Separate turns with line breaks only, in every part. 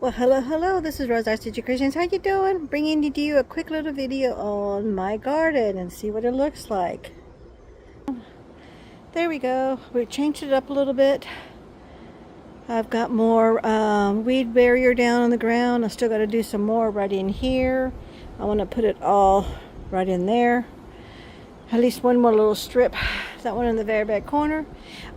Well, hello, this is Rosa Creations. How you doing? Bringing to you a quick little video on my garden and see what it looks like. There we go. We changed it up a little bit. I've got more weed barrier down on the ground. I still got to do some more right in here. I want to put it all right in there. At least one more little strip. That one in the very back corner.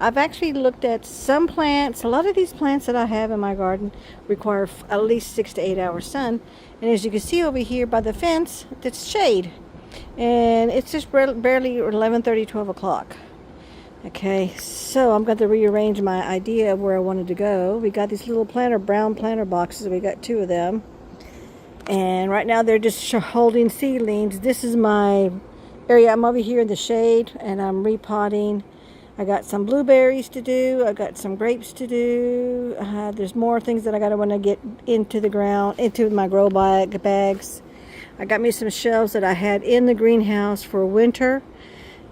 I've actually looked at some plants. A lot of these plants that I have in my garden require at least 6 to 8 hours sun. And as you can see over here by the fence, it's shade. And it's just barely 11:30, 12 o'clock. Okay, so I'm going to rearrange my idea of where I wanted to go. We got these little brown planter boxes. We got 2 of them. And right now they're just holding seedlings. This is my area. I'm over here in the shade and I'm repotting. I got some blueberries to do. I got some grapes to do. There's more things that I gotta want to get into the ground, into my grow bags. I got me some shelves that I had in the greenhouse for winter,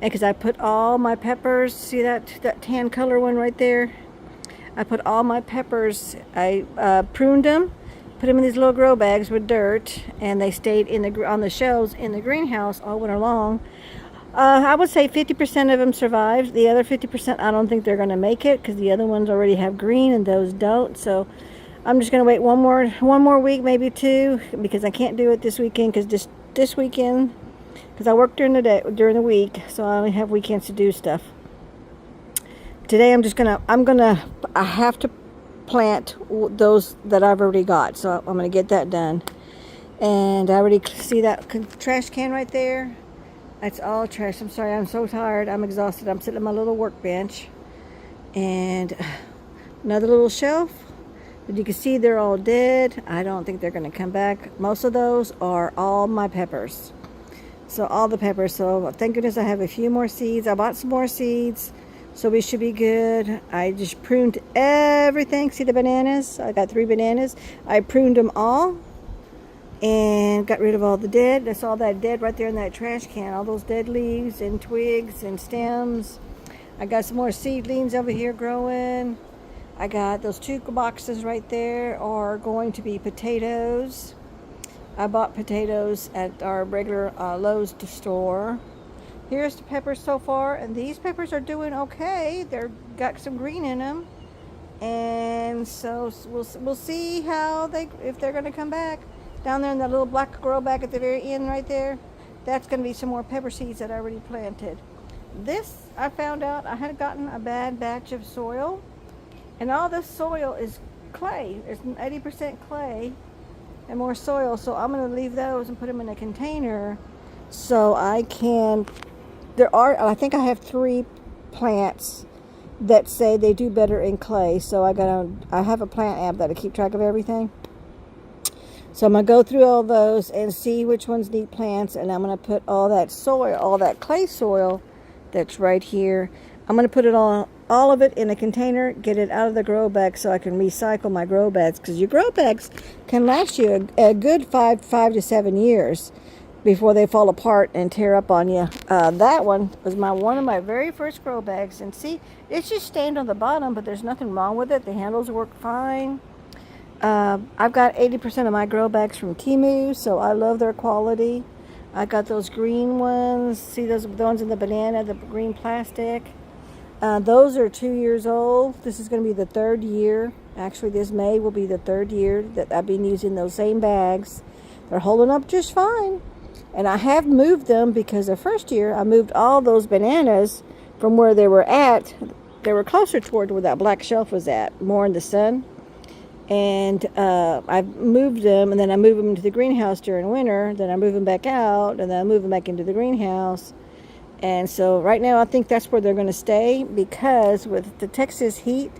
and because I put all my peppers, see that tan color one right there? I put all my peppers. I pruned them, put them in these little grow bags with dirt, and they stayed on the shelves in the greenhouse all winter long. I would say 50% of them survived. The other 50%, I don't think they're going to make it because the other ones already have green and those don't. So I'm just going to wait one more week, maybe 2, because I can't do it this weekend because this weekend, because I work during the week, so I only have weekends to do stuff. Today I have to plant those that I've already got, so I'm going to get that done. And I already see that trash can right there. That's all trash. I'm sorry, I'm so tired. I'm exhausted. I'm sitting on my little workbench. And another little shelf. But you can see they're all dead. I don't think they're going to come back. Most of those are all my peppers. So all the peppers. So thank goodness I have a few more seeds. I bought some more seeds. So we should be good. I just pruned everything. See the bananas? I got 3 bananas. I pruned them all. And got rid of all the dead. That's all that dead right there in that trash can. All those dead leaves and twigs and stems. I got some more seedlings over here growing. I got those 2 boxes right there are going to be potatoes. I bought potatoes at our regular Lowe's store. Here's the peppers so far, and these peppers are doing okay. They're got some green in them, and so we'll see if they're going to come back. Down there in that little black grow bag at the very end right there, that's going to be some more pepper seeds that I already planted. This, I found out I had gotten a bad batch of soil, and all this soil is clay. It's 80% clay and more soil, so I'm going to leave those and put them in a container so I can, I think I have 3 plants that say they do better in clay, so I have a plant app that I keep track of everything. So I'm going to go through all those and see which ones need plants, and I'm going to put all that soil, all that clay soil that's right here, I'm going to put it all of it in a container, get it out of the grow bag so I can recycle my grow bags, because your grow bags can last you a good 5 to 7 years before they fall apart and tear up on you. That one was one of my very first grow bags, and see, it's just stained on the bottom, but there's nothing wrong with it. The handles work fine. I've got 80% of my grow bags from Temu, so I love their quality. I got those green ones. See the ones in the banana, the green plastic. Those are 2 years old. This is going to be the 3rd year. Actually, this May will be the 3rd year that I've been using those same bags. They're holding up just fine. And I have moved them because the first year I moved all those bananas from where they were at. They were closer toward where that black shelf was at, more in the sun. And I moved them, and then I moved them into the greenhouse during winter. Then I moved them back out, and then I moved them back into the greenhouse. And so right now I think that's where they're going to stay, because with the Texas heat,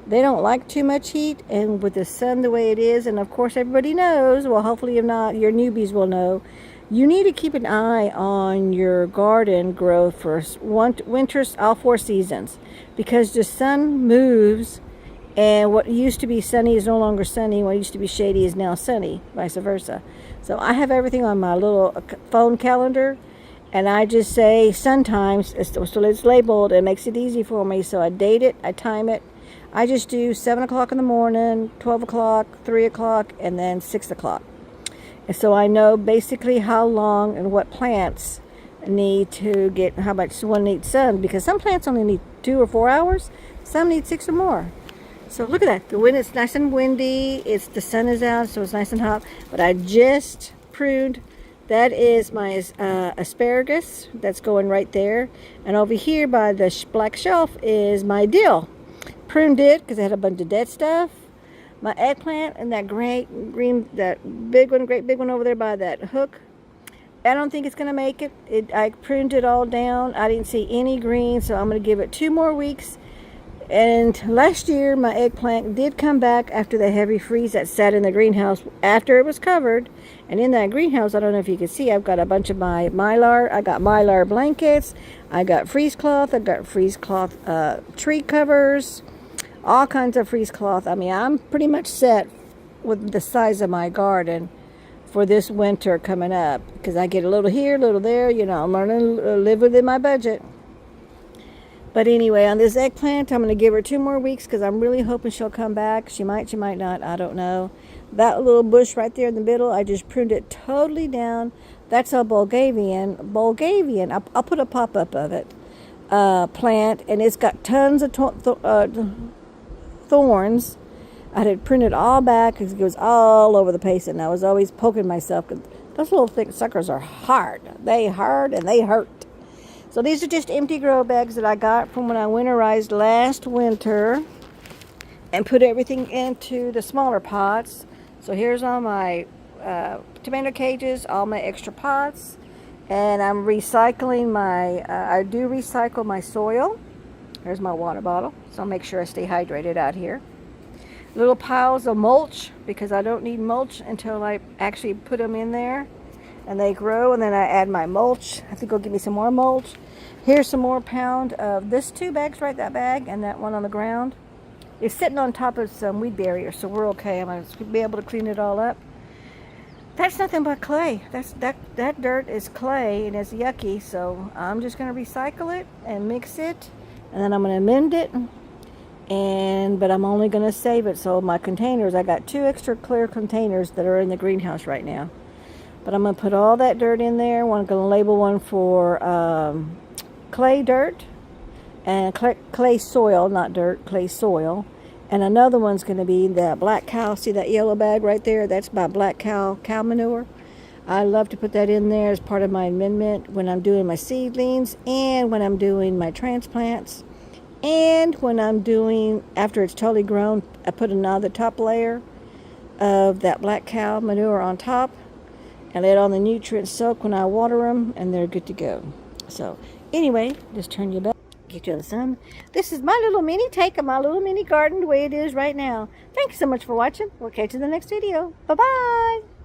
they don't like too much heat. And with the sun the way it is, and of course everybody knows, well, hopefully if not, your newbies will know, you need to keep an eye on your garden growth for winters, all 4 seasons, because the sun moves. And what used to be sunny is no longer sunny. What used to be shady is now sunny, vice versa. So I have everything on my little phone calendar, and I just say sun times, so it's labeled. It makes it easy for me. So I date it, I time it, I just do 7 o'clock in the morning, 12 o'clock, 3 o'clock, and then 6 o'clock. And so I know basically how long and what plants need to get, how much one needs sun, because some plants only need 2 or 4 hours, some need 6 or more. So look at that. The wind is nice and windy. The sun is out, so it's nice and hot. But I just pruned. That is my asparagus. That's going right there. And over here by the black shelf is my dill. Pruned it because it had a bunch of dead stuff. My eggplant and that great big one over there by that hook. I don't think it's going to make it. I pruned it all down. I didn't see any green, so I'm going to give it 2 more weeks. And last year, my eggplant did come back after the heavy freeze that sat in the greenhouse after it was covered. And in that greenhouse, I don't know if you can see, I've got a bunch of my mylar. I got mylar blankets. I got freeze cloth. I got freeze cloth tree covers. All kinds of freeze cloth. I mean, I'm pretty much set with the size of my garden for this winter coming up. Because I get a little here, a little there. You know, I'm learning to live within my budget. But anyway, on this eggplant, I'm going to give her 2 more weeks because I'm really hoping she'll come back. She might not. I don't know. That little bush right there in the middle, I just pruned it totally down. That's a Bulgarian. I'll put a pop-up of it. Plant, and it's got tons of thorns. I had printed all back because it goes all over the place, and I was always poking myself. Those little thick suckers are hard. They hard and they hurt. So these are just empty grow bags that I got from when I winterized last winter and put everything into the smaller pots. So here's all my tomato cages, all my extra pots, and I'm recycling I do recycle my soil. There's my water bottle, so I'll make sure I stay hydrated out here. Little piles of mulch, because I don't need mulch until I actually put them in there and they grow, and then I add my mulch. I think I'll give me some more mulch. Here's some more pound of this 2 bags, right? That bag and that one on the ground. It's sitting on top of some weed barrier, so we're okay. I'm going to be able to clean it all up. That's nothing but clay. That dirt is clay and it's yucky, so I'm just going to recycle it and mix it, and then I'm going to amend it. But I'm only going to save it. So my containers, I got 2 extra clear containers that are in the greenhouse right now. But I'm going to put all that dirt in there. I'm going to label one for clay dirt and clay soil, not dirt, clay soil. And another one's going to be that black cow. See that yellow bag right there? That's my black cow manure. I love to put that in there as part of my amendment when I'm doing my seedlings and when I'm doing my transplants. And when I'm doing, after it's totally grown, I put another top layer of that black cow manure on top and let all the nutrients soak when I water them, and they're good to go. So anyway, just turn your back, get you in the sun. This is my little mini take of my little mini garden the way it is right now. Thank you so much for watching. We'll catch you in the next video. Bye-bye.